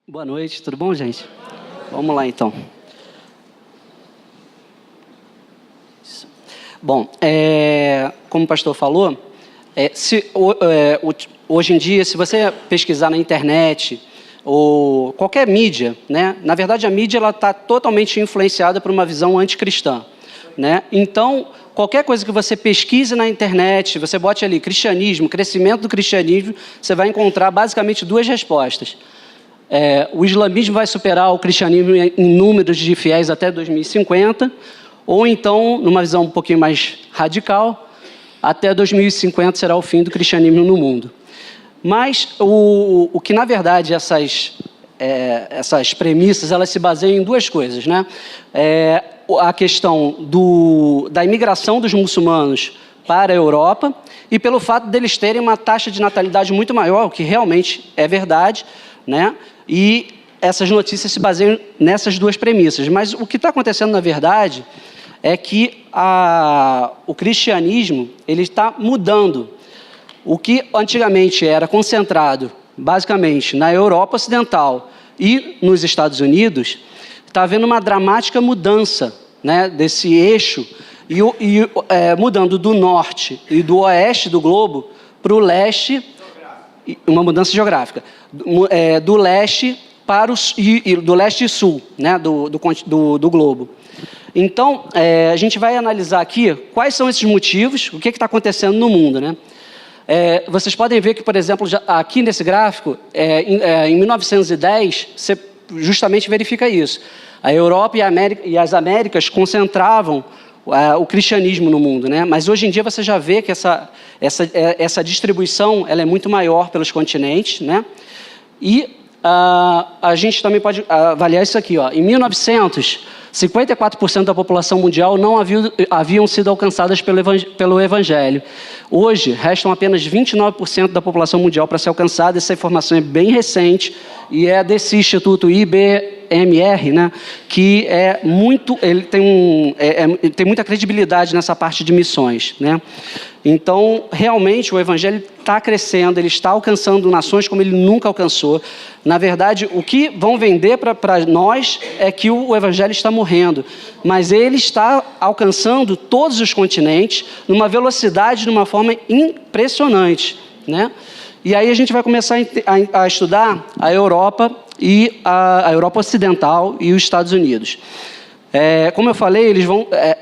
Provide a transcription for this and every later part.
Boa noite, tudo bom, gente? Vamos lá, então. Bom, como o pastor falou, hoje em dia, se você pesquisar na internet ou qualquer mídia, né, na verdade a mídia está totalmente influenciada por uma visão anticristã, né? Então, qualquer coisa que você pesquise na internet, você bote ali cristianismo, crescimento do cristianismo, você vai encontrar basicamente duas respostas. O islamismo vai superar o cristianismo em números de fiéis até 2050, ou então, numa visão um pouquinho mais radical, até 2050 será o fim do cristianismo no mundo. Mas o que, na verdade, essas premissas, elas se baseiam em duas coisas, né? A questão da imigração dos muçulmanos para a Europa e pelo fato deles terem uma taxa de natalidade muito maior, o que realmente é verdade, né? E essas notícias se baseiam nessas duas premissas. Mas o que está acontecendo, na verdade, é que o cristianismo ele está mudando. O que antigamente era concentrado, basicamente, na Europa Ocidental e nos Estados Unidos, está havendo uma dramática mudança, né, desse eixo, mudando do norte e do oeste do globo para o leste, uma mudança geográfica, do leste para do leste e sul, né, do globo. Então, a gente vai analisar aqui quais são esses motivos, o que está acontecendo no mundo, né? Vocês podem ver que, por exemplo, aqui nesse gráfico, em 1910, você justamente verifica isso. A Europa e as Américas concentravam o cristianismo no mundo, né? Mas hoje em dia você já vê que essa distribuição ela é muito maior pelos continentes, né? E a gente também pode avaliar isso aqui, ó. Em 1900, 54% da população mundial não haviam sido alcançadas pelo Evangelho. Hoje, restam apenas 29% da população mundial para ser alcançada. Essa informação é bem recente e é desse Instituto IBMR, né, que ele tem muita credibilidade nessa parte de missões, né? Então, realmente, o Evangelho está crescendo, ele está alcançando nações como ele nunca alcançou. Na verdade, o que vão vender para nós é que o Evangelho está morrendo, mas ele está alcançando todos os continentes numa velocidade, numa forma impressionante, né? E aí a gente vai começar a estudar a Europa e a Europa Ocidental e os Estados Unidos. Como eu falei,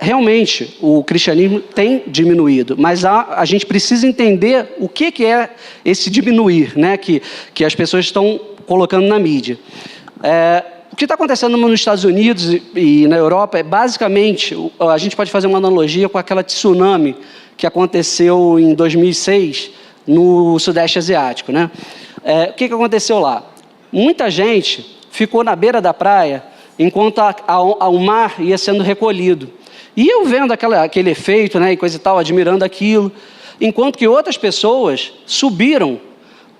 realmente o cristianismo tem diminuído, mas a gente precisa entender o que é esse diminuir, né, que as pessoas estão colocando na mídia. O que está acontecendo nos Estados Unidos e na Europa é basicamente, a gente pode fazer uma analogia com aquela tsunami que aconteceu em 2006 no Sudeste Asiático, né? O que aconteceu lá? Muita gente ficou na beira da praia enquanto o mar ia sendo recolhido. E eu vendo aquele efeito, né, e coisa e tal, admirando aquilo, enquanto que outras pessoas subiram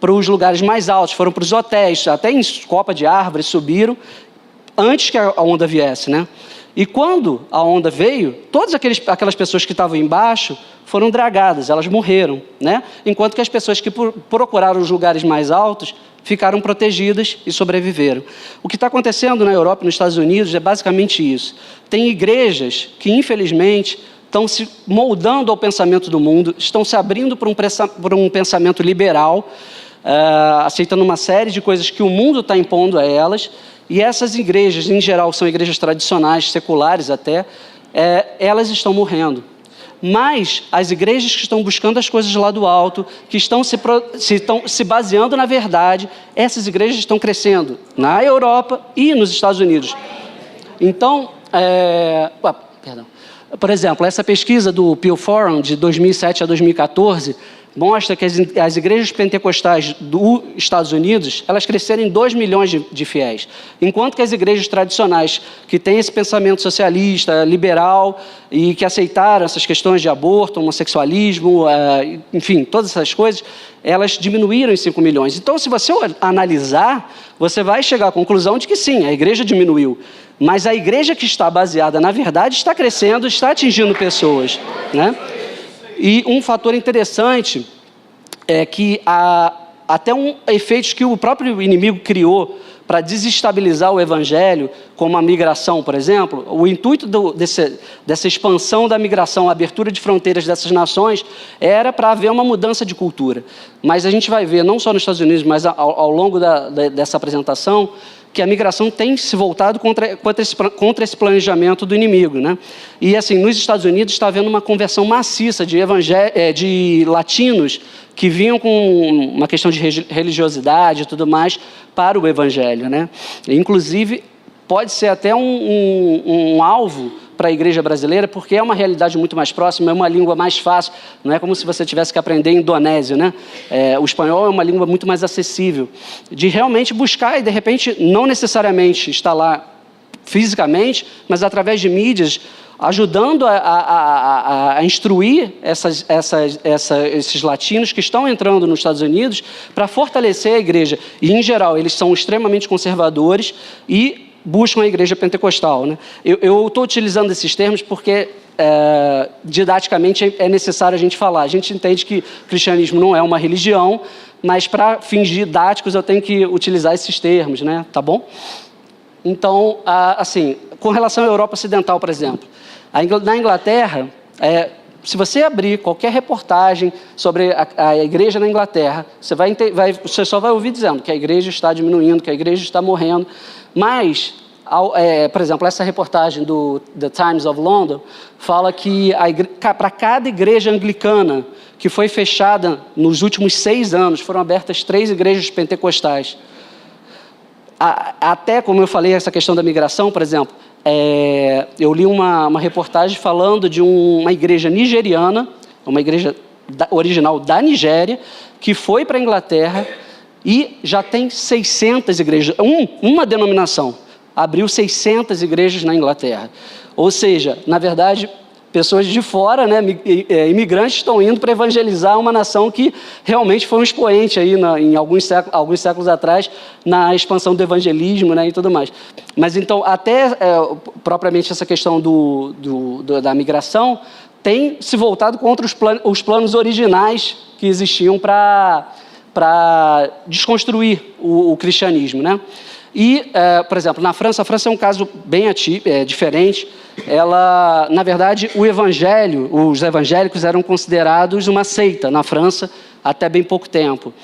para os lugares mais altos, foram para os hotéis, até em copa de árvore subiram, antes que a onda viesse, né? E quando a onda veio, todas aquelas pessoas que estavam embaixo foram dragadas, elas morreram, né? Enquanto que as pessoas que procuraram os lugares mais altos ficaram protegidas e sobreviveram. O que está acontecendo na Europa e nos Estados Unidos é basicamente isso. Tem igrejas que, infelizmente, estão se moldando ao pensamento do mundo, estão se abrindo para um pensamento liberal, aceitando uma série de coisas que o mundo está impondo a elas, e essas igrejas, em geral, são igrejas tradicionais, seculares até, elas estão morrendo. Mas as igrejas que estão buscando as coisas lá do alto, que estão se baseando na verdade, essas igrejas estão crescendo na Europa e nos Estados Unidos. Então, por exemplo, essa pesquisa do Pew Forum de 2007 a 2014 mostra que as igrejas pentecostais dos Estados Unidos, elas cresceram em 2 milhões de fiéis, enquanto que as igrejas tradicionais, que têm esse pensamento socialista, liberal, e que aceitaram essas questões de aborto, homossexualismo, enfim, todas essas coisas, elas diminuíram em 5 milhões. Então, se você analisar, você vai chegar à conclusão de que sim, a igreja diminuiu, mas a igreja que está baseada na verdade está crescendo, está atingindo pessoas, né? E um fator interessante é que há até efeitos que o próprio inimigo criou para desestabilizar o evangelho, como a migração, por exemplo. O intuito dessa expansão da migração, a abertura de fronteiras dessas nações, era para haver uma mudança de cultura. Mas a gente vai ver, não só nos Estados Unidos, mas ao longo dessa apresentação, que a migração tem se voltado contra esse planejamento do inimigo, né? E assim, nos Estados Unidos está havendo uma conversão maciça de latinos que vinham com uma questão de religiosidade e tudo mais para o evangelho, né? Inclusive, pode ser até um alvo para a igreja brasileira, porque é uma realidade muito mais próxima, é uma língua mais fácil, não é como se você tivesse que aprender indonésio, né? O espanhol é uma língua muito mais acessível, de realmente buscar e, de repente, não necessariamente estar lá fisicamente, mas através de mídias, ajudando a instruir esses latinos que estão entrando nos Estados Unidos para fortalecer a igreja. E, em geral, eles são extremamente conservadores e buscam a igreja pentecostal, né? Eu estou utilizando esses termos porque, didaticamente, é necessário a gente falar. A gente entende que o cristianismo não é uma religião, mas, para fins didáticos, eu tenho que utilizar esses termos, né? Tá bom? Então, assim, com relação à Europa Ocidental, por exemplo, na Inglaterra, se você abrir qualquer reportagem sobre a igreja na Inglaterra, você só vai ouvir dizendo que a igreja está diminuindo, que a igreja está morrendo. Mas, por exemplo, essa reportagem do The Times of London fala que para cada igreja anglicana que foi fechada nos últimos 6 anos, foram abertas 3 igrejas pentecostais. Até, como eu falei, essa questão da migração, por exemplo, eu li uma reportagem falando de uma igreja nigeriana, uma igreja original da Nigéria, que foi para a Inglaterra e já tem 600 igrejas. Uma denominação abriu 600 igrejas na Inglaterra. Ou seja, na verdade, pessoas de fora, né, imigrantes, estão indo para evangelizar uma nação que realmente foi um expoente aí em alguns séculos atrás na expansão do evangelismo, né, e tudo mais. Mas então, até propriamente essa questão da migração tem se voltado contra os planos originais que existiam para desconstruir o cristianismo, né? E, por exemplo, na França, a França é um caso bem diferente. Ela, na verdade, os evangélicos eram considerados uma seita na França até bem pouco tempo.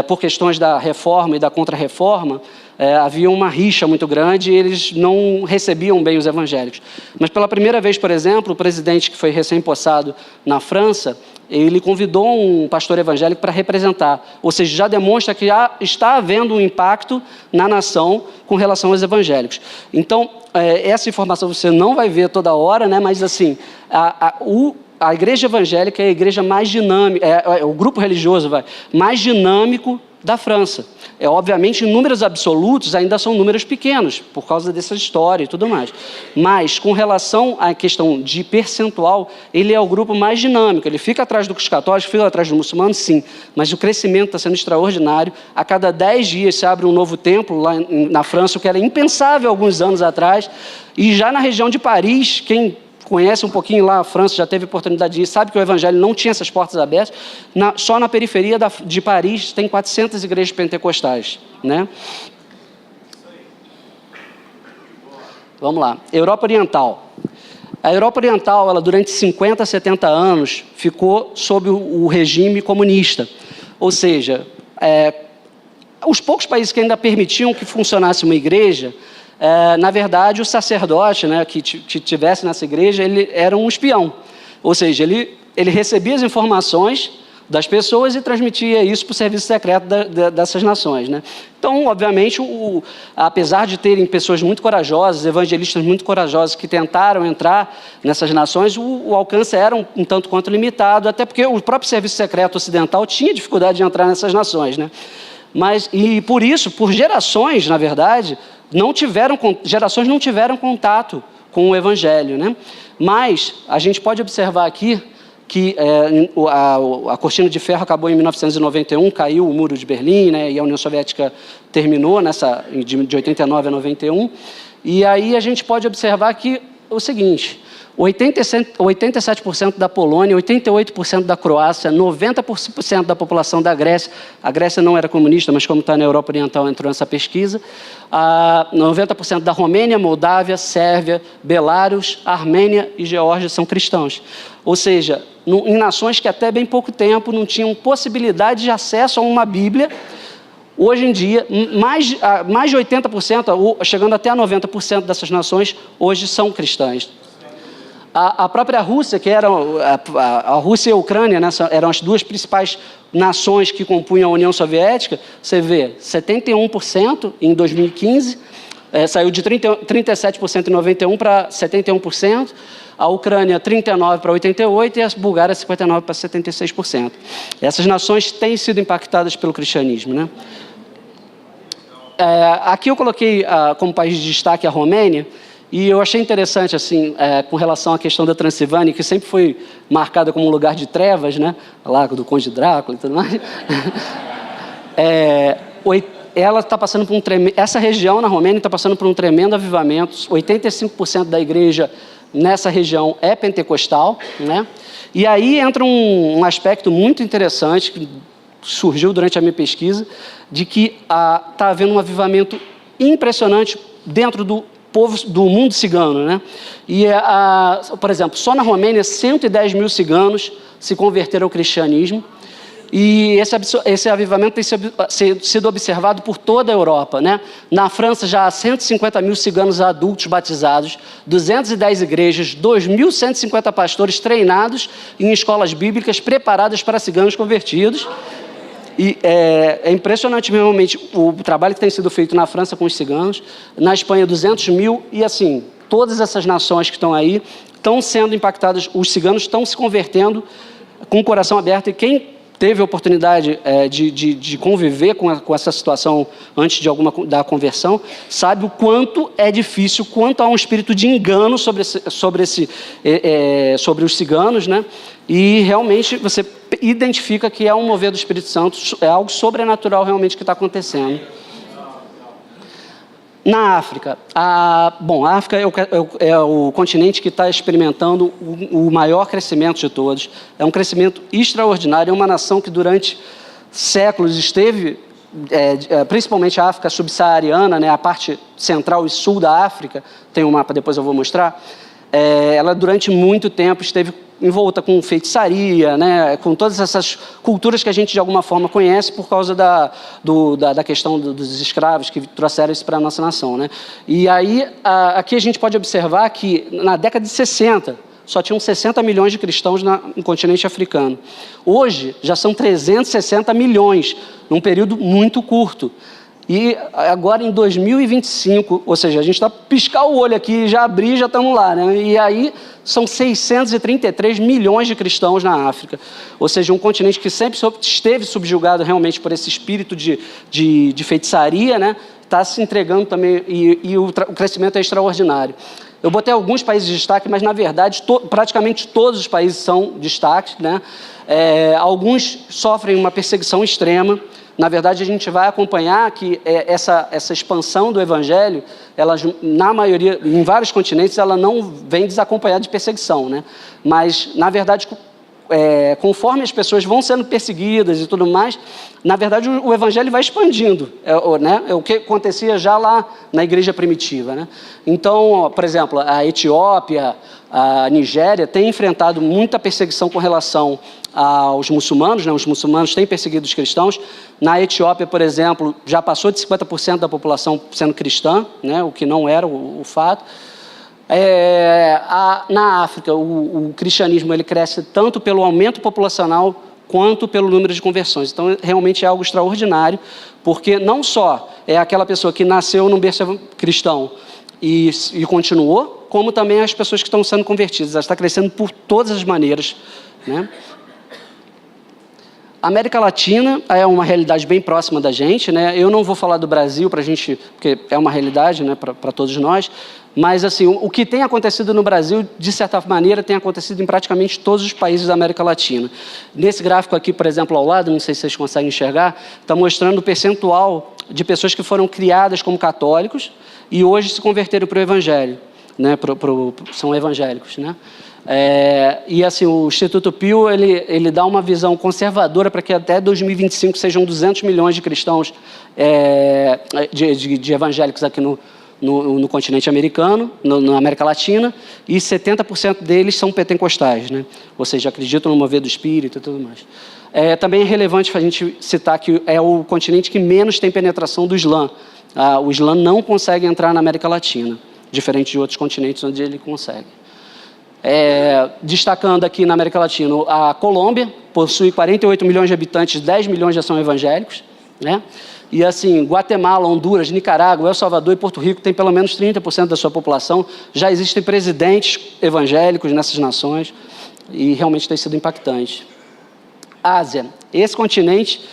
Por questões da reforma e da contra-reforma, havia uma rixa muito grande e eles não recebiam bem os evangélicos. Mas, pela primeira vez, por exemplo, o presidente que foi recém-possado na França, ele convidou um pastor evangélico para representar. Ou seja, já demonstra que está havendo um impacto na nação com relação aos evangélicos. Então, essa informação você não vai ver toda hora, né? Mas, assim, a igreja evangélica é a igreja mais dinâmica, o grupo religioso mais dinâmico da França. Obviamente, em números absolutos, ainda são números pequenos, por causa dessa história e tudo mais. Mas, com relação à questão de percentual, ele é o grupo mais dinâmico. Ele fica atrás dos católicos, fica atrás dos muçulmanos, sim. Mas o crescimento está sendo extraordinário. A cada 10 dias se abre um novo templo lá na França, o que era impensável alguns anos atrás. E já na região de Paris, quem conhece um pouquinho lá a França, já teve oportunidade de ir, sabe que o evangelho não tinha essas portas abertas. Só na periferia de Paris tem 400 igrejas pentecostais, né? Vamos lá. Europa Oriental. A Europa Oriental, ela durante 50, 70 anos, ficou sob o regime comunista. Ou seja, os poucos países que ainda permitiam que funcionasse uma igreja, na verdade, o sacerdote, né, que tivesse nessa igreja, ele era um espião. Ou seja, ele recebia as informações das pessoas e transmitia isso para o serviço secreto dessas nações, né? Então, obviamente, apesar de terem pessoas muito corajosas, evangelistas muito corajosos que tentaram entrar nessas nações, o alcance era um tanto quanto limitado, até porque o próprio serviço secreto ocidental tinha dificuldade de entrar nessas nações, né? E por isso, por gerações, na verdade, gerações não tiveram contato com o evangelho, né? Mas a gente pode observar aqui que a cortina de ferro acabou em 1991, caiu o muro de Berlim, né, e a União Soviética terminou de 89 a 91, e aí a gente pode observar que o seguinte: 87% da Polônia, 88% da Croácia, 90% da população da Grécia, a Grécia não era comunista, mas como está na Europa Oriental, entrou nessa pesquisa, 90% da Romênia, Moldávia, Sérvia, Belarus, Armênia e Geórgia são cristãos. Ou seja, em nações que até bem pouco tempo não tinham possibilidade de acesso a uma Bíblia, hoje em dia, mais de 80%, chegando até a 90% dessas nações, hoje são cristãs. A própria Rússia, que era a Rússia e a Ucrânia, né, eram as duas principais nações que compunham a União Soviética, você vê 71% em 2015, saiu de 37% em 91 para 71%, a Ucrânia 39% para 88% e a Bulgária 59% para 76%. Essas nações têm sido impactadas pelo cristianismo, né? Aqui eu coloquei como país de destaque a Romênia, e eu achei interessante, assim, com relação à questão da Transilvânia, que sempre foi marcada como um lugar de trevas, né? Lá do Conde Drácula e tudo mais. Ela está passando por essa região na Romênia está passando por um tremendo avivamento. 85% da igreja nessa região é pentecostal, né? E aí entra um aspecto muito interessante que surgiu durante a minha pesquisa, de que está havendo um avivamento impressionante dentro do povo do mundo cigano, né? E, por exemplo, só na Romênia, 110 mil ciganos se converteram ao cristianismo, e esse avivamento tem sido observado por toda a Europa, né? Na França já há 150 mil ciganos adultos batizados, 210 igrejas, 2.150 pastores treinados em escolas bíblicas preparadas para ciganos convertidos. E é impressionante realmente o trabalho que tem sido feito na França com os ciganos, na Espanha 200 mil, e assim, todas essas nações que estão aí estão sendo impactadas, os ciganos estão se convertendo com o coração aberto, e quem teve a oportunidade de conviver com essa situação antes da conversão, sabe o quanto é difícil, quanto há um espírito de engano sobre os ciganos, né? E realmente você identifica que é um mover do Espírito Santo, é algo sobrenatural realmente que está acontecendo. Na África, a África é o continente que está experimentando o maior crescimento de todos. É um crescimento extraordinário, é uma nação que durante séculos esteve, principalmente a África subsaariana, né, a parte central e sul da África, tem um mapa, depois eu vou mostrar, ela durante muito tempo esteve envolta com feitiçaria, né, com todas essas culturas que a gente de alguma forma conhece por causa da questão dos escravos que trouxeram isso para a nossa nação, né? E aí, aqui a gente pode observar que na década de 60, só tinham 60 milhões de cristãos no continente africano. Hoje, já são 360 milhões, num período muito curto. E agora em 2025, ou seja, a gente está piscar o olho aqui, já abrir, já estamos lá, né? E aí são 633 milhões de cristãos na África. Ou seja, um continente que sempre esteve subjugado realmente por esse espírito de feitiçaria, né? Está se entregando também, e o crescimento é extraordinário. Eu botei alguns países de destaque, mas na verdade praticamente todos os países são destaques, né? Alguns sofrem uma perseguição extrema. Na verdade, a gente vai acompanhar que essa expansão do Evangelho, na maioria, em vários continentes, ela não vem desacompanhada de perseguição, né? Mas, na verdade, conforme as pessoas vão sendo perseguidas e tudo mais, na verdade, o Evangelho vai expandindo, né? É o que acontecia já lá na igreja primitiva, né? Então, por exemplo, a Etiópia, a Nigéria têm enfrentado muita perseguição com relação aos muçulmanos, né? Os muçulmanos têm perseguido os cristãos. Na Etiópia, por exemplo, já passou de 50% da população sendo cristã, né? O que não era o fato. Na África, o cristianismo ele cresce tanto pelo aumento populacional quanto pelo número de conversões. Então, realmente é algo extraordinário, porque não só é aquela pessoa que nasceu num berço cristão e continuou, como também as pessoas que estão sendo convertidas. Ela está crescendo por todas as maneiras, né? A América Latina é uma realidade bem próxima da gente, né? Eu não vou falar do Brasil para a gente, porque é uma realidade, né, para todos nós, mas assim, o que tem acontecido no Brasil, de certa maneira, tem acontecido em praticamente todos os países da América Latina. Nesse gráfico aqui, por exemplo, ao lado, não sei se vocês conseguem enxergar, está mostrando o percentual de pessoas que foram criadas como católicos e hoje se converteram para o Evangelho, né? São evangélicos, né? E assim, o Instituto Pew ele dá uma visão conservadora para que até 2025 sejam 200 milhões de cristãos, de evangélicos aqui no continente americano, na América Latina, e 70% deles são pentecostais, né? Ou seja, acreditam no mover do Espírito e tudo mais. Também é relevante a gente citar que é o continente que menos tem penetração do Islã. O Islã não consegue entrar na América Latina, diferente de outros continentes onde ele consegue. Destacando aqui na América Latina, a Colômbia possui 48 milhões de habitantes, 10 milhões já são evangélicos, né? E assim, Guatemala, Honduras, Nicarágua, El Salvador e Porto Rico têm pelo menos 30% da sua população. Já existem presidentes evangélicos nessas nações e realmente tem sido impactante. Ásia, esse continente,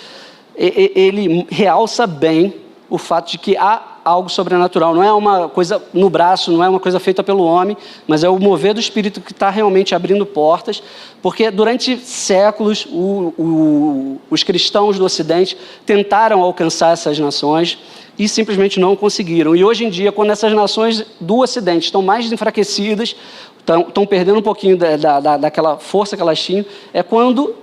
ele realça bem o fato de que há algo sobrenatural. Não é uma coisa no braço, não é uma coisa feita pelo homem, mas é o mover do Espírito que está realmente abrindo portas, porque durante séculos os cristãos do Ocidente tentaram alcançar essas nações e simplesmente não conseguiram. E hoje em dia, quando essas nações do Ocidente estão mais enfraquecidas, estão perdendo um pouquinho daquela força que elas tinham, é quando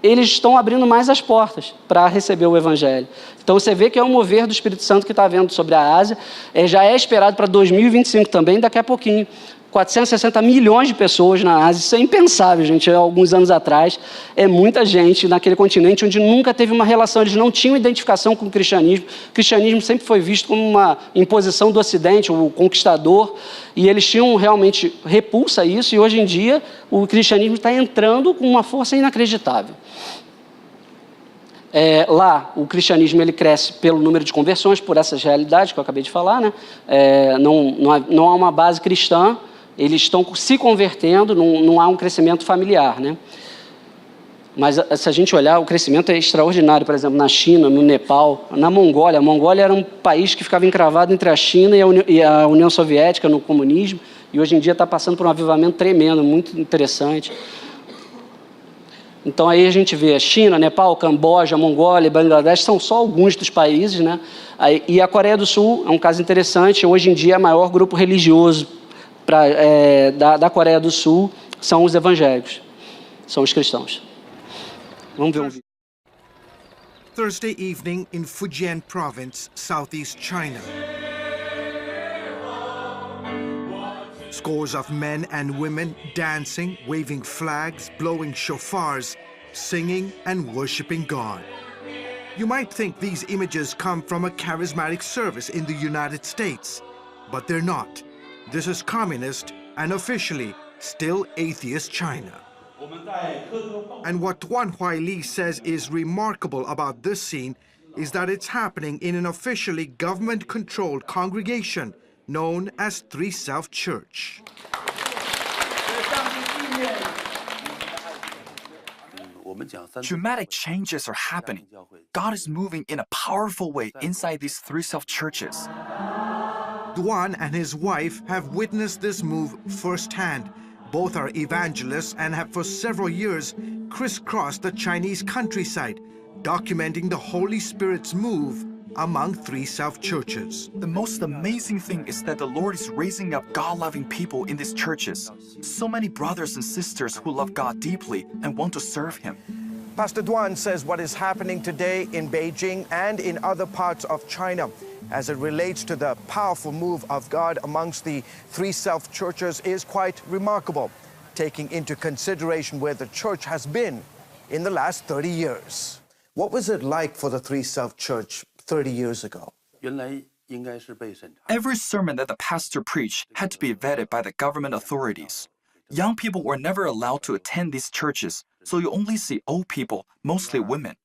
eles estão abrindo mais as portas para receber o Evangelho. Então, você vê que é um mover do Espírito Santo que está havendo sobre a Ásia. Já é esperado para 2025 também, daqui a pouquinho. 460 milhões de pessoas na Ásia, isso é impensável, gente. Há alguns anos atrás, é muita gente naquele continente onde nunca teve uma relação, eles não tinham identificação com o cristianismo. O cristianismo sempre foi visto como uma imposição do Ocidente, o conquistador, e eles tinham realmente repulsa a isso, e hoje em dia o cristianismo está entrando com uma força inacreditável. Lá, o cristianismo ele cresce pelo número de conversões, por essas realidades que eu acabei de falar, né? Não há uma base cristã, eles estão se convertendo, não há um crescimento familiar, né? Mas se a gente olhar, o crescimento é extraordinário, por exemplo, na China, no Nepal, na Mongólia. A Mongólia era um país que ficava encravado entre a China e a União Soviética no comunismo, e hoje em dia está passando por um avivamento tremendo, muito interessante. Então, aí a gente vê a China, Nepal, Camboja, Mongólia, Bangladesh, são só alguns dos países, né? E a Coreia do Sul é um caso interessante, hoje em dia é o maior grupo religioso da Coreia do Sul são os evangélicos, são os cristãos. Vamos ver um vídeo. Thursday evening in Fujian Province, southeast China. Scores of men and women dancing, waving flags, blowing shofars, singing and worshiping God. You might think these images come from a charismatic service in the United States, but they're not. This is communist and officially still atheist China. And what Tuan Huaili says is remarkable about this scene is that it's happening in an officially government-controlled congregation known as Three Self Church. Dramatic changes are happening. God is moving in a powerful way inside these Three Self churches. Duan and his wife have witnessed this move firsthand. Both are evangelists and have for several years crisscrossed the Chinese countryside, documenting the Holy Spirit's move among Three Self churches. The most amazing thing is that the Lord is raising up God-loving people in these churches. So many brothers and sisters who love God deeply and want to serve Him. Pastor Duan says what is happening today in Beijing and in other parts of China as it relates to the powerful move of God amongst the Three Self churches is quite remarkable, taking into consideration where the church has been in the last 30 years. What was it like for the Three Self church 30 years ago? Every sermon that the pastor preached had to be vetted by the government authorities. Young people were never allowed to attend these churches so you only see old people, mostly women.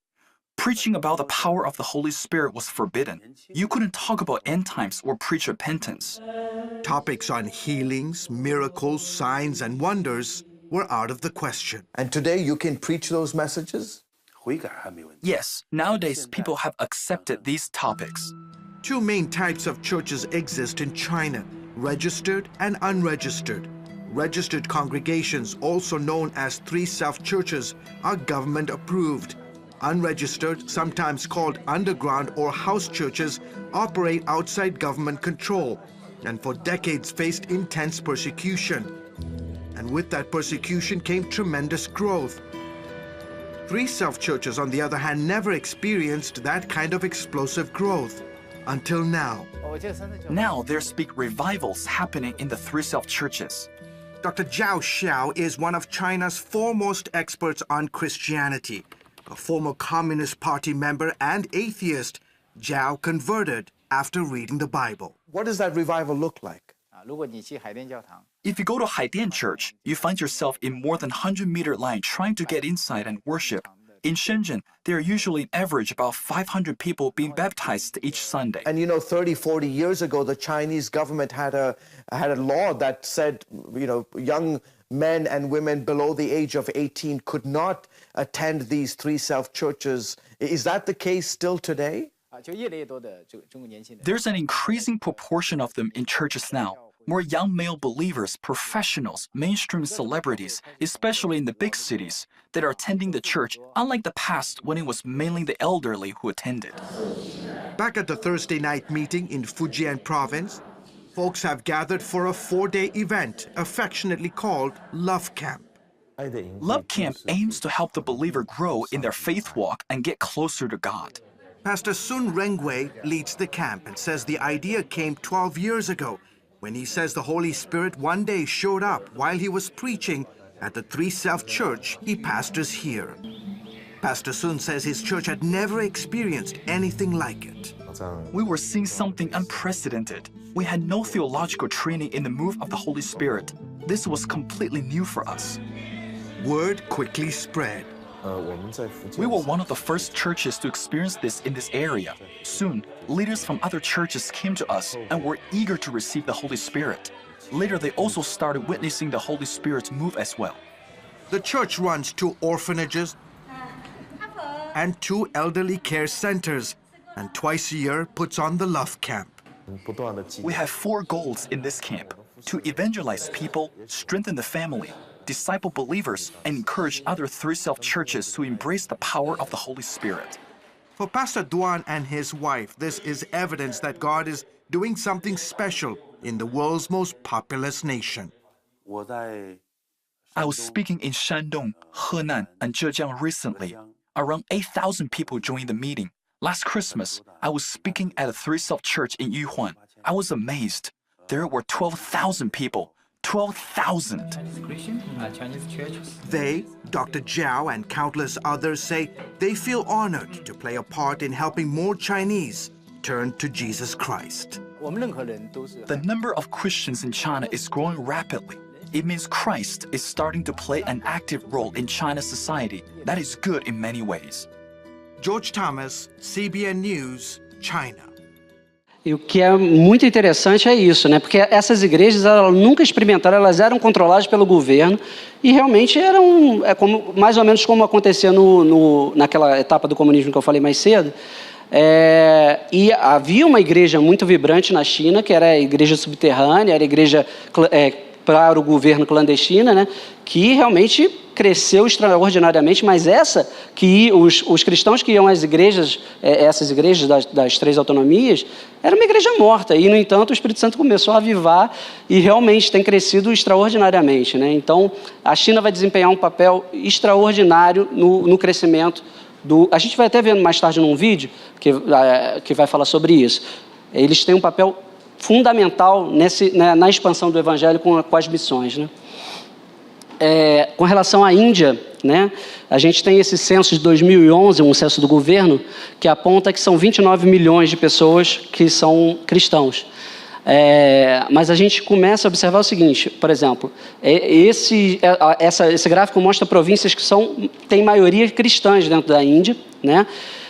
Preaching about the power of the Holy Spirit was forbidden. You couldn't talk about end times or preach repentance. Topics on healings, miracles, signs, and wonders were out of the question. And today you can preach those messages? Yes, nowadays people have accepted these topics. Two main types of churches exist in China, registered and unregistered. Registered congregations, also known as Three Self-churches, are government approved. Unregistered, sometimes called underground or house churches, operate outside government control and for decades faced intense persecution. And with that persecution came tremendous growth. Three Self-churches, on the other hand, never experienced that kind of explosive growth until now. Now there's big revivals happening in the Three Self-churches. Dr. Zhao Xiao is one of China's foremost experts on Christianity. A former Communist Party member and atheist, Zhao converted after reading the Bible. What does that revival look like? If you go to Haidian Church, you find yourself in more than 100-meter line trying to get inside and worship. In Shenzhen, there are usually an average about 500 people being baptized each Sunday. And you know, 30, 40 years ago, the Chinese government had a law that said, you know, young men and women below the age of 18 could not attend these Three Self-churches. Is that the case still today? There's an increasing proportion of them in churches now. More young male believers, professionals, mainstream celebrities, especially in the big cities, that are attending the church, unlike the past when it was mainly the elderly who attended. Back at the Thursday night meeting in Fujian province, folks have gathered for a 4-day event affectionately called Love Camp. Love Camp aims to help the believer grow in their faith walk and get closer to God. Pastor Sun Rengwei leads the camp and says the idea came 12 years ago when he says the Holy Spirit one day showed up while he was preaching at the Three Self-church he pastors here. Pastor Sun says his church had never experienced anything like it. We were seeing something unprecedented. We had no theological training in the move of the Holy Spirit. This was completely new for us. Word quickly spread. We were one of the first churches to experience this in this area. Soon, leaders from other churches came to us and were eager to receive the Holy Spirit. Later, they also started witnessing the Holy Spirit's move as well. The church runs 2 orphanages and 2 elderly care centers, and twice a year puts on the Love Camp. We have 4 goals in this camp: to evangelize people, strengthen the family, disciple believers, and encourage other Three Self-churches to embrace the power of the Holy Spirit. For Pastor Duan and his wife, this is evidence that God is doing something special in the world's most populous nation. I was speaking in Shandong, Henan, and Zhejiang recently. Around 8,000 people joined the meeting. Last Christmas, I was speaking at a Three Self-church in Yuhuan. I was amazed. There were 12,000 people. 12,000. They, Dr. Zhao and countless others, say they feel honored to play a part in helping more Chinese turn to Jesus Christ. The number of Christians in China is growing rapidly. It means Christ is starting to play an active role in China's society. That is good in many ways. George Thomas, CBN News, China. E o que é muito interessante é isso, né? Porque essas igrejas elas nunca experimentaram, elas eram controladas pelo governo e realmente eram mais ou menos como acontecia naquela etapa do comunismo que eu falei mais cedo. E havia uma igreja muito vibrante na China, que era a igreja subterrânea, era a igreja para o governo clandestina, né? Que realmente cresceu extraordinariamente, mas essa que os cristãos que iam às igrejas, essas igrejas das 3 autonomias, era uma igreja morta e, no entanto, o Espírito Santo começou a avivar e realmente tem crescido extraordinariamente, né? Então, a China vai desempenhar um papel extraordinário no crescimento a gente vai até ver mais tarde num vídeo que vai falar sobre isso. Eles têm um papel fundamental na expansão do evangelho com as missões, né? Com relação à Índia, né, a gente tem esse censo de 2011, um censo do governo, que aponta que são 29 milhões de pessoas que são cristãos. Mas a gente começa a observar o seguinte, por exemplo, esse gráfico mostra províncias que têm maioria cristãs dentro da Índia, né?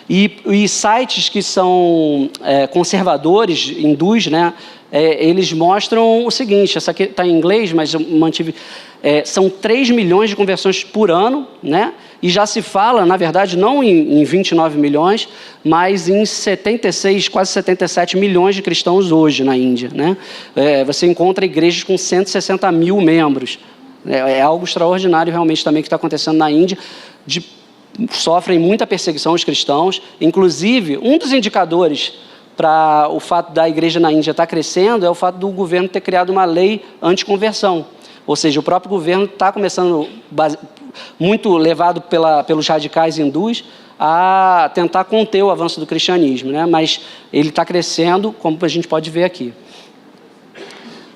E sites que são conservadores, hindus, né? Eles mostram o seguinte, essa aqui está em inglês, mas eu mantive... são 3 milhões de conversões por ano, né? E já se fala, na verdade, não em 29 milhões, mas em 76, quase 77 milhões de cristãos hoje na Índia, né? Você encontra igrejas com 160 mil membros. É algo extraordinário realmente também que está acontecendo na Índia. Sofrem muita perseguição os cristãos. Inclusive, um dos indicadores para o fato da igreja na Índia estar crescendo é o fato do governo ter criado uma lei anticonversão. Ou seja, o próprio governo está começando, muito levado pelos radicais hindus, a tentar conter o avanço do cristianismo, né? Mas ele está crescendo, como a gente pode ver aqui.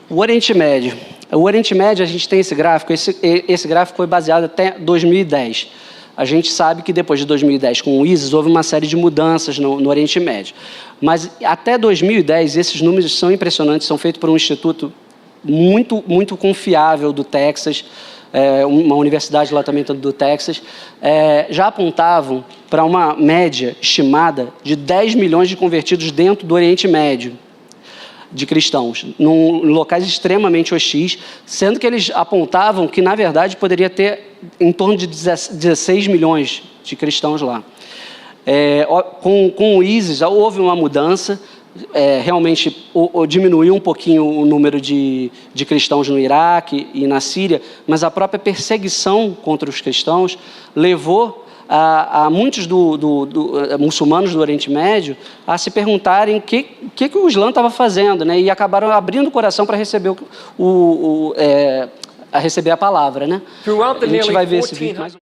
O Oriente Médio. O Oriente Médio, a gente tem esse gráfico. Esse gráfico foi baseado até 2010. A gente sabe que depois de 2010, com o ISIS, houve uma série de mudanças no Oriente Médio. Mas até 2010, esses números são impressionantes, são feitos por um instituto muito confiável do Texas, uma universidade lá também do Texas, já apontavam para uma média estimada de 10 milhões de convertidos dentro do Oriente Médio, de cristãos, em locais extremamente hostis, sendo que eles apontavam que, na verdade, poderia ter em torno de 16 milhões de cristãos lá. Com o ISIS, houve uma mudança, realmente diminuiu um pouquinho o número de cristãos no Iraque e na Síria, mas a própria perseguição contra os cristãos levou a muitos muçulmanos do Oriente Médio a se perguntarem o que o Islã estava fazendo, né? E acabaram abrindo o coração para receber a palavra, né? A gente vai ver esse vídeo mais.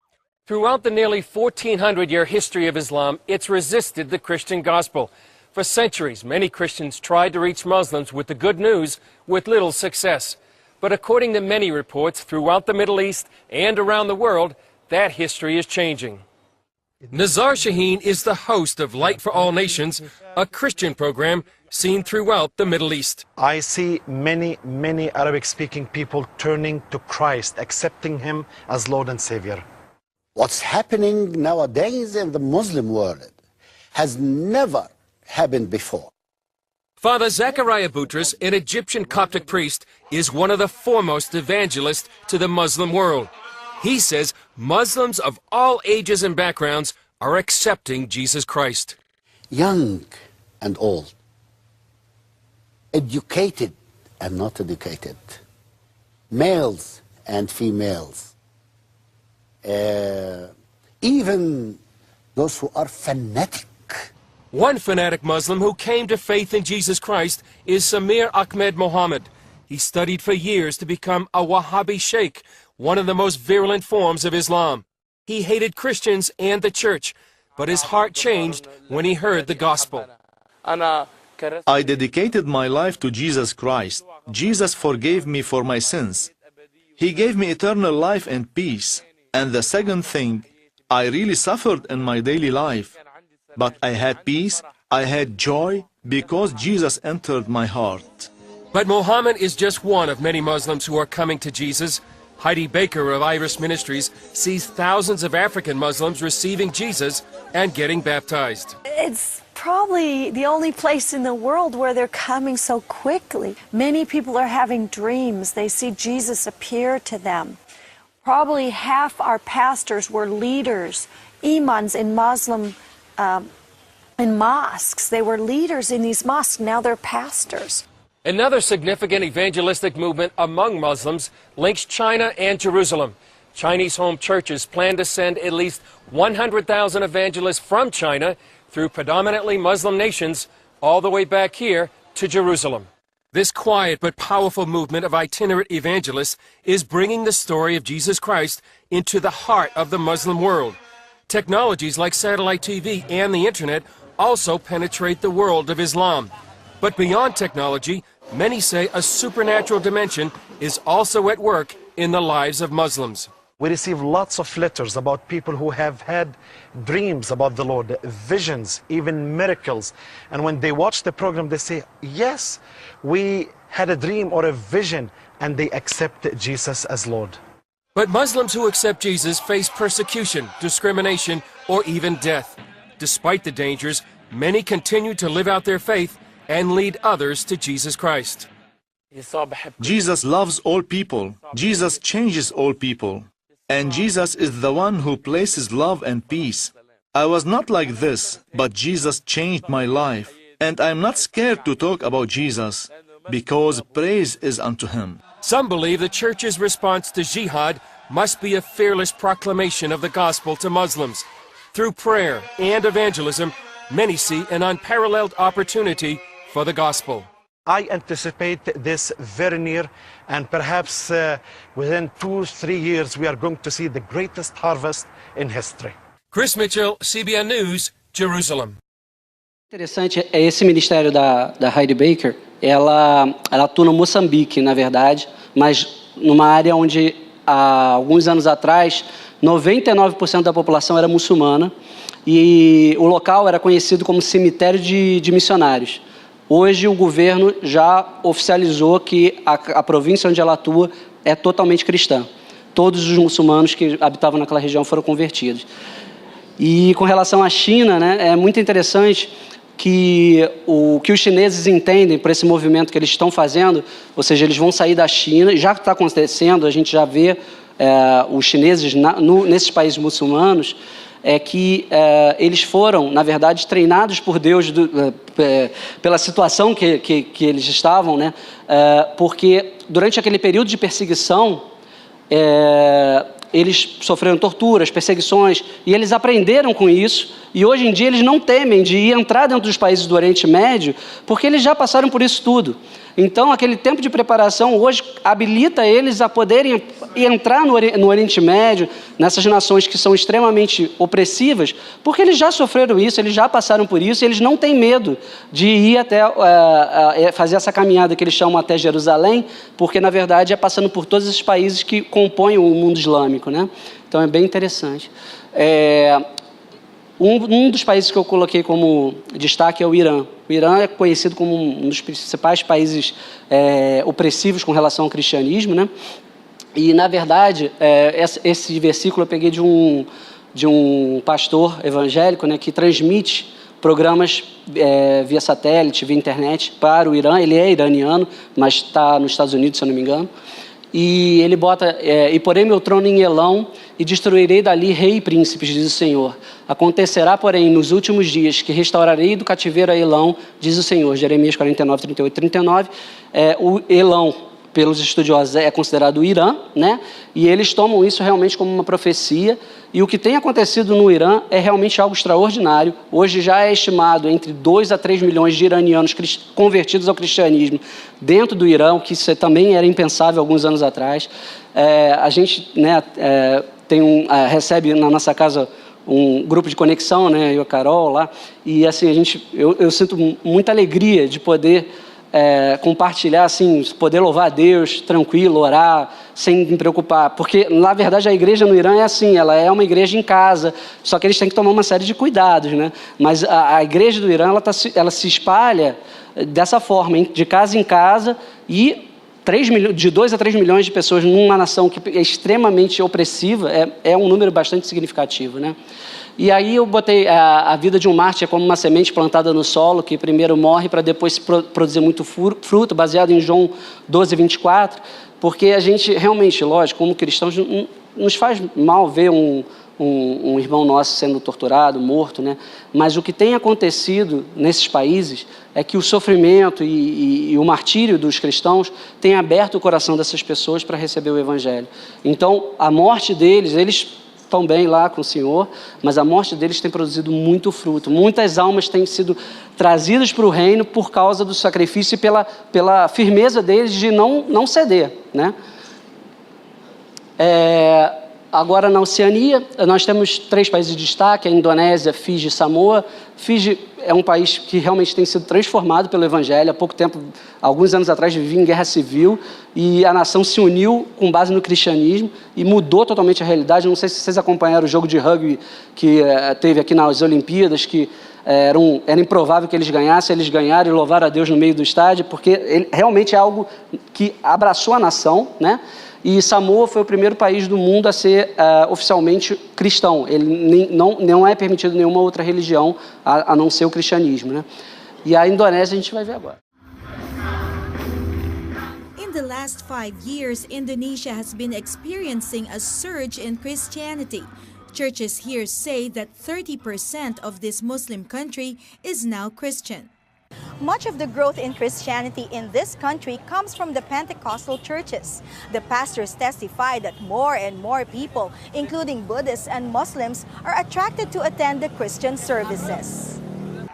Throughout the nearly 1,400-year history of Islam, it's resisted the Christian gospel. For centuries, many Christians tried to reach Muslims with the good news with little success. But according to many reports throughout the Middle East and around the world, that history is changing. Nazar Shaheen is the host of Light for All Nations, a Christian program seen throughout the Middle East. I see many Arabic-speaking people turning to Christ, accepting him as Lord and Savior. What's happening nowadays in the Muslim world has never happened before. Father Zachariah Boutros, an Egyptian Coptic priest, is one of the foremost evangelists to the Muslim world. He says Muslims of all ages and backgrounds are accepting Jesus Christ. Young and old, educated and not educated, males and females, even those who are fanatic. One fanatic Muslim who came to faith in Jesus Christ is Samir Ahmed Mohammed. He studied for years to become a Wahhabi sheikh, one of the most virulent forms of Islam. He hated Christians and the church, but his heart changed when he heard the gospel. I dedicated my life to Jesus Christ. Jesus forgave me for my sins. He gave me eternal life and peace. And the second thing, I really suffered in my daily life. But I had peace, I had joy, because Jesus entered my heart. But Mohammed is just one of many Muslims who are coming to Jesus. Heidi Baker of Iris Ministries sees thousands of African Muslims receiving Jesus and getting baptized. It's probably the only place in the world where they're coming so quickly. Many people are having dreams. They see Jesus appear to them. Probably half our pastors were leaders, imams in Muslim in mosques. They were leaders in these mosques. Now they're pastors. Another significant evangelistic movement among Muslims links China and Jerusalem. Chinese home churches plan to send at least 100,000 evangelists from China through predominantly Muslim nations all the way back here to Jerusalem. This quiet but powerful movement of itinerant evangelists is bringing the story of Jesus Christ into the heart of the Muslim world. Technologies like satellite TV and the internet also penetrate the world of Islam. But beyond technology, many say a supernatural dimension is also at work in the lives of Muslims. We receive lots of letters about people who have had dreams about the Lord, visions, even miracles. And when they watch the program, they say, yes, we had a dream or a vision, and they accept Jesus as Lord. But Muslims who accept Jesus face persecution, discrimination, or even death. Despite the dangers, many continue to live out their faith and lead others to Jesus Christ. Jesus loves all people. Jesus changes all people. And Jesus is the one who places love and peace. I was not like this, but Jesus changed my life. And I'm not scared to talk about Jesus, because praise is unto him. Some believe the church's response to jihad must be a fearless proclamation of the gospel to Muslims. Through prayer and evangelism, many see an unparalleled opportunity for the gospel. I anticipate this very near, and perhaps within 2-3 years we are going to see the greatest harvest in history. Chris Mitchell, CBN News, Jerusalem. Interessante é esse ministério da Heidi Baker. Ela atua no Moçambique, na verdade, mas numa área onde há alguns anos atrás 99% da população era muçulmana e o local era conhecido como cemitério de missionários. Hoje o governo já oficializou que a província onde ela atua é totalmente cristã. Todos os muçulmanos que habitavam naquela região foram convertidos. E com relação à China, né, é muito interessante que o que os chineses entendem por esse movimento que eles estão fazendo, ou seja, eles vão sair da China, já está acontecendo, a gente já vê os chineses nesses países muçulmanos, é que eles foram, na verdade, treinados por Deus pela situação que eles estavam, né? Porque durante aquele período de perseguição, eles sofreram torturas, perseguições, e eles aprenderam com isso, e hoje em dia eles não temem de entrar dentro dos países do Oriente Médio, porque eles já passaram por isso tudo. Então, aquele tempo de preparação hoje habilita eles a poderem entrar no Oriente Médio, nessas nações que são extremamente opressivas, porque eles já sofreram isso, eles já passaram por isso, e eles não têm medo de ir até fazer essa caminhada que eles chamam até Jerusalém, porque, na verdade, é passando por todos esses países que compõem o mundo islâmico, né? Então, é bem interessante. Um dos países que eu coloquei como destaque é o Irã. O Irã é conhecido como um dos principais países opressivos com relação ao cristianismo, né? E, na verdade, esse versículo eu peguei de um pastor evangélico, né, que transmite programas via satélite, via internet para o Irã. Ele é iraniano, mas está nos Estados Unidos, se eu não me engano. E ele bota, e porei meu trono em Elão e destruirei dali rei e príncipes, diz o Senhor. Acontecerá, porém, nos últimos dias que restaurarei do cativeiro a Elão, diz o Senhor. Jeremias 49, 38 e 39. O Elão, pelos estudiosos, é considerado o Irã, né? E eles tomam isso realmente como uma profecia. E o que tem acontecido no Irã é realmente algo extraordinário. Hoje já é estimado entre 2 a 3 milhões de iranianos convertidos ao cristianismo dentro do Irã, o que isso também era impensável alguns anos atrás. A gente, né, recebe na nossa casa um grupo de conexão, né, eu e a Carol lá, e assim, eu sinto muita alegria de poder compartilhar, assim, poder louvar a Deus tranquilo, orar, sem me preocupar, porque na verdade a igreja no Irã é assim, ela é uma igreja em casa, só que eles têm que tomar uma série de cuidados, né? Mas a igreja do Irã, ela se espalha dessa forma, de casa em casa, e de 2 a 3 milhões de pessoas numa nação que é extremamente opressiva, é um número bastante significativo, né? E aí eu botei a vida de um mártir como uma semente plantada no solo, que primeiro morre para depois produzir muito fruto, baseado em João 12, 24, porque a gente realmente, lógico, como cristãos, nos faz mal ver um irmão nosso sendo torturado, morto, né? Mas o que tem acontecido nesses países é que o sofrimento e o martírio dos cristãos tem aberto o coração dessas pessoas para receber o Evangelho. Então, a morte deles, eles estão bem lá com o Senhor, mas a morte deles tem produzido muito fruto. Muitas almas têm sido trazidas para o reino por causa do sacrifício e pela firmeza deles de não ceder, né? Agora, na Oceania, nós temos 3 países de destaque, a Indonésia, Fiji e Samoa. Fiji é um país que realmente tem sido transformado pelo Evangelho. Há pouco tempo, alguns anos atrás, vivia em guerra civil e a nação se uniu com base no cristianismo e mudou totalmente a realidade. Não sei se vocês acompanharam o jogo de rugby que teve aqui nas Olimpíadas, que era improvável que eles ganhassem, eles ganharam e louvaram a Deus no meio do estádio, porque realmente é algo que abraçou a nação, né? E Samoa foi o primeiro país do mundo a ser oficialmente cristão. Ele não é permitido nenhuma outra religião a não ser o cristianismo, né? E a Indonésia a gente vai ver agora. In the last 5 years, Indonesia has been experiencing a surge in Christianity. Churches here say that 30% of this Muslim country is now Christian. Much of the growth in Christianity in this country comes from the Pentecostal churches. The pastors testify that more and more people, including Buddhists and Muslims, are attracted to attend the Christian services.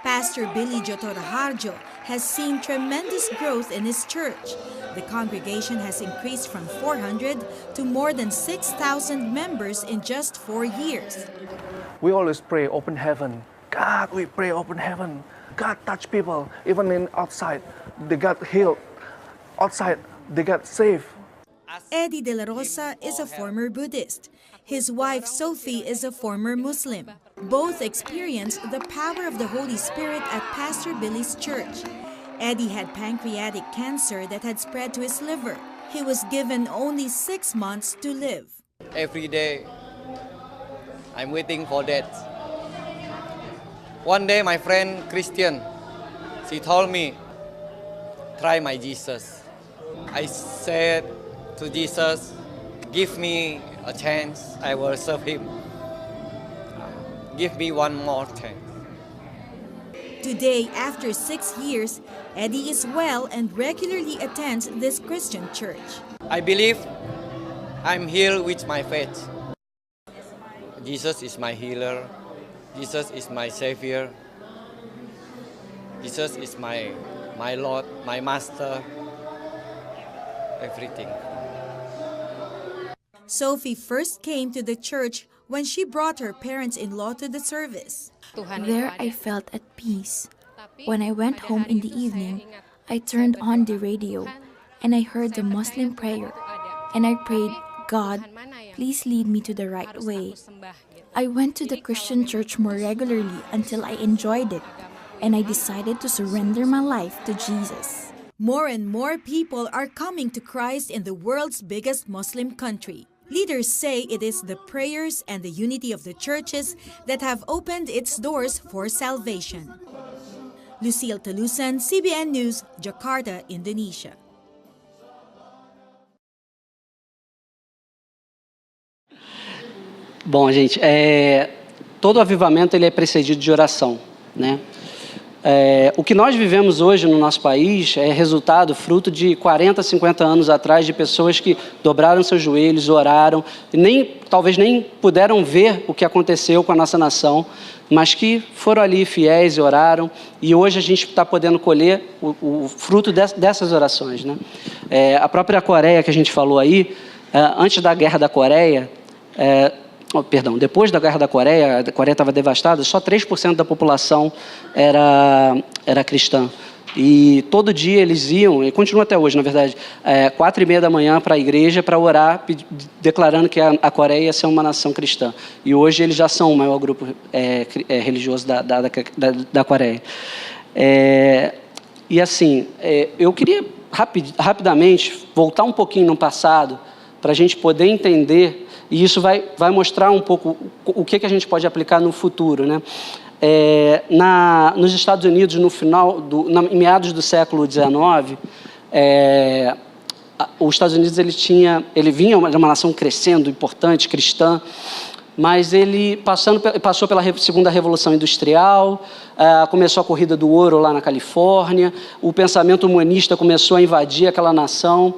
Pastor Billy Jotoraharjo has seen tremendous growth in his church. The congregation has increased from 400 to more than 6,000 members in just 4 years. We always pray open heaven. God, we pray open heaven. God touch people, even in outside, they got healed. Outside, they got saved. Eddie De La Rosa is a former Buddhist. His wife, Sophie, is a former Muslim. Both experienced the power of the Holy Spirit at Pastor Billy's church. Eddie had pancreatic cancer that had spread to his liver. He was given only 6 months to live. Every day, I'm waiting for that. One day, my friend Christian, she told me, try my Jesus. I said to Jesus, give me a chance, I will serve him. Give me one more chance. Today, after 6 years, Eddie is well and regularly attends this Christian church. I believe I'm healed with my faith. Jesus is my healer. Jesus is my Savior. Jesus is my Lord, my Master, everything. Sophie first came to the church when she brought her parents-in-law to the service. There I felt at peace. When I went home in the evening, I turned on the radio and I heard the Muslim prayer and I prayed, God, please lead me to the right way. I went to the Christian church more regularly until I enjoyed it, and I decided to surrender my life to Jesus. More and more people are coming to Christ in the world's biggest Muslim country. Leaders say it is the prayers and the unity of the churches that have opened its doors for salvation. Lucille Talusan, CBN News, Jakarta, Indonesia. Bom, gente, todo avivamento ele é precedido de oração, né? O que nós vivemos hoje no nosso país é resultado, fruto de 40, 50 anos atrás, de pessoas que dobraram seus joelhos, oraram, talvez nem puderam ver o que aconteceu com a nossa nação, mas que foram ali fiéis e oraram, e hoje a gente está podendo colher o fruto dessas orações, né? A própria Coreia que a gente falou aí, antes da Guerra da Coreia, depois da Guerra da Coreia, a Coreia estava devastada, só 3% da população era cristã. E todo dia eles iam, e continua até hoje, na verdade, 4h30 da manhã para a igreja para orar, declarando que a Coreia ia ser uma nação cristã. E hoje eles já são o maior grupo religioso da Coreia. E assim, eu queria rapidamente voltar um pouquinho no passado, para a gente poder entender. E isso vai mostrar um pouco o que a gente pode aplicar no futuro, né? Nos Estados Unidos, em meados do século XIX, os Estados Unidos ele vinha de uma nação crescendo, importante, cristã, mas ele passou pela segunda revolução industrial, começou a corrida do ouro lá na Califórnia, o pensamento humanista começou a invadir aquela nação.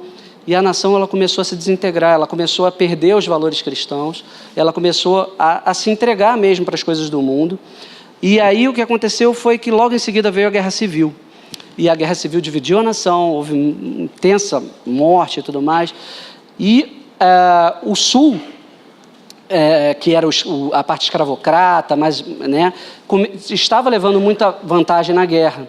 E a nação ela começou a se desintegrar, ela começou a perder os valores cristãos, ela começou a se entregar mesmo para as coisas do mundo. E aí o que aconteceu foi que logo em seguida veio a Guerra Civil. E a Guerra Civil dividiu a nação, houve intensa morte e tudo mais. E o Sul que era a parte escravocrata, mas, né, estava levando muita vantagem na guerra.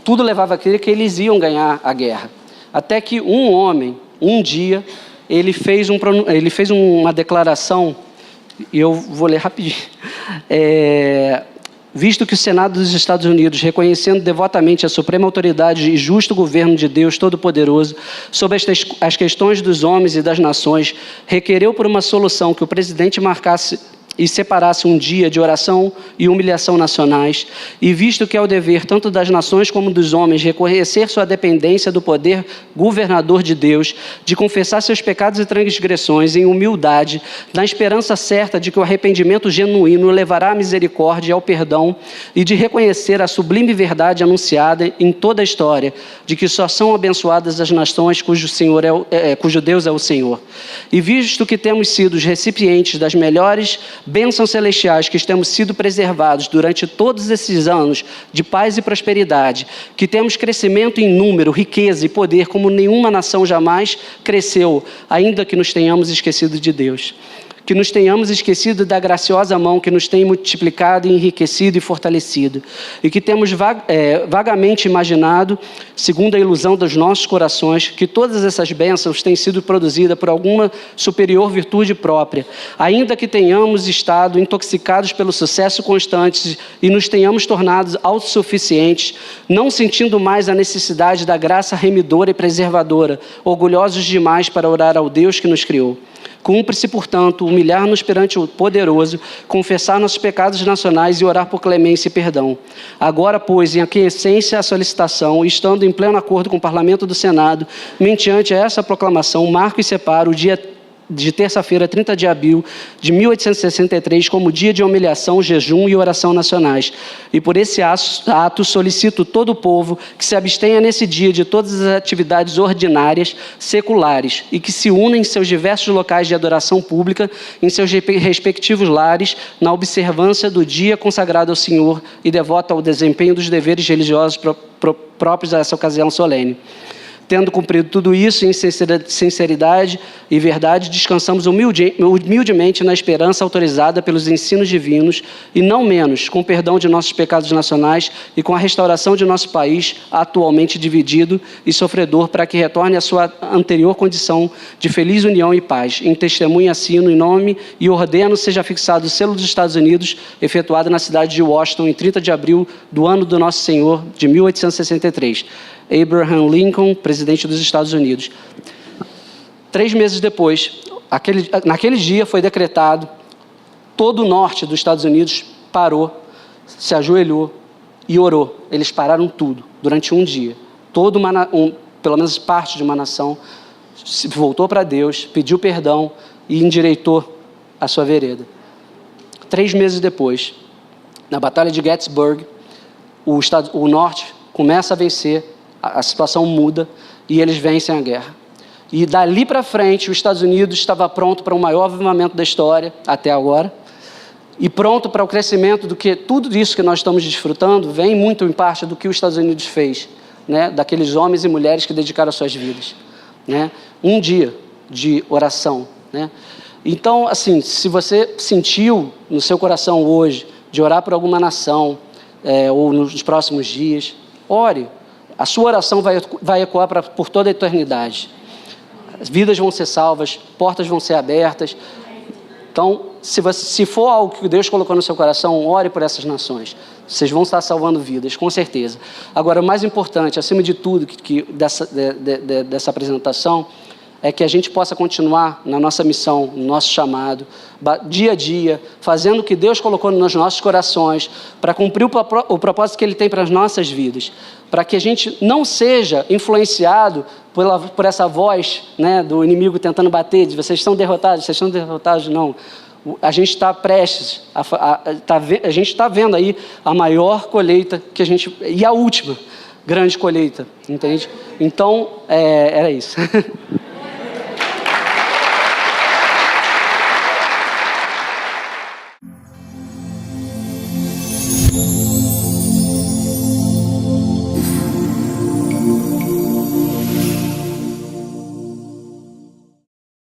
Tudo levava a crer que eles iam ganhar a guerra. Até que um homem, um dia, ele fez uma declaração, e eu vou ler rapidinho. Visto que o Senado dos Estados Unidos, reconhecendo devotamente a suprema autoridade e justo governo de Deus Todo-Poderoso sobre as questões dos homens e das nações, requereu por uma solução que o presidente marcasse e separasse um dia de oração e humilhação nacionais, e visto que é o dever tanto das nações como dos homens reconhecer sua dependência do poder governador de Deus, de confessar seus pecados e transgressões em humildade, na esperança certa de que o arrependimento genuíno levará à misericórdia e ao perdão, e de reconhecer a sublime verdade anunciada em toda a história, de que só são abençoadas as nações cujo Deus é o Senhor. E visto que temos sido os recipientes das melhores bênçãos celestiais que temos sido preservados durante todos esses anos de paz e prosperidade, que temos crescimento em número, riqueza e poder como nenhuma nação jamais cresceu, ainda que nos tenhamos esquecido de Deus. Que nos tenhamos esquecido da graciosa mão que nos tem multiplicado, enriquecido e fortalecido, e que temos vagamente imaginado, segundo a ilusão dos nossos corações, que todas essas bênçãos têm sido produzidas por alguma superior virtude própria, ainda que tenhamos estado intoxicados pelo sucesso constante e nos tenhamos tornado autossuficientes, não sentindo mais a necessidade da graça remidora e preservadora, orgulhosos demais para orar ao Deus que nos criou. Cumpre-se, portanto, humilhar-nos perante o Poderoso, confessar nossos pecados nacionais e orar por clemência e perdão. Agora, pois, em aquiescência à solicitação, estando em pleno acordo com o Parlamento do Senado, mediante essa proclamação, marco e separo o dia de terça-feira, 30 de abril de 1863, como dia de humilhação, jejum e oração nacionais. E por esse ato solicito todo o povo que se abstenha nesse dia de todas as atividades ordinárias, seculares, e que se una em seus diversos locais de adoração pública, em seus respectivos lares, na observância do dia consagrado ao Senhor e devoto ao desempenho dos deveres religiosos próprios a essa ocasião solene. Tendo cumprido tudo isso em sinceridade e verdade, descansamos humildemente na esperança autorizada pelos ensinos divinos e, não menos, com o perdão de nossos pecados nacionais e com a restauração de nosso país, atualmente dividido e sofredor, para que retorne à sua anterior condição de feliz união e paz. Em testemunho assino em nome e ordeno seja fixado o selo dos Estados Unidos, efetuado na cidade de Washington, em 30 de abril do ano do Nosso Senhor, de 1863. Abraham Lincoln, presidente dos Estados Unidos. 3 meses depois, naquele dia foi decretado, todo o norte dos Estados Unidos parou, se ajoelhou e orou. Eles pararam tudo, durante um dia. Pelo menos parte de uma nação se voltou para Deus, pediu perdão e endireitou a sua vereda. 3 meses depois, na Batalha de Gettysburg, o norte começa a vencer, a situação muda e eles vencem a guerra. E dali para frente, os Estados Unidos estava pronto para o maior avivamento da história, até agora, e pronto para o crescimento do que tudo isso que nós estamos desfrutando vem muito em parte do que os Estados Unidos fez, né? Daqueles homens e mulheres que dedicaram as suas vidas, né? Um dia de oração, né? Então, assim, se você sentiu no seu coração hoje de orar por alguma nação, ou nos próximos dias, ore. A sua oração vai ecoar por toda a eternidade. As vidas vão ser salvas, portas vão ser abertas. Então, se for algo que Deus colocou no seu coração, ore por essas nações. Vocês vão estar salvando vidas, com certeza. Agora, o mais importante, acima de tudo, dessa apresentação, é que a gente possa continuar na nossa missão, no nosso chamado, dia a dia, fazendo o que Deus colocou nos nossos corações, para cumprir o propósito que Ele tem para as nossas vidas, para que a gente não seja influenciado por essa voz, né, do inimigo tentando bater, de vocês estão derrotados, não. A gente está prestes, a gente está vendo aí a maior colheita e a última grande colheita, entende? Então, era isso.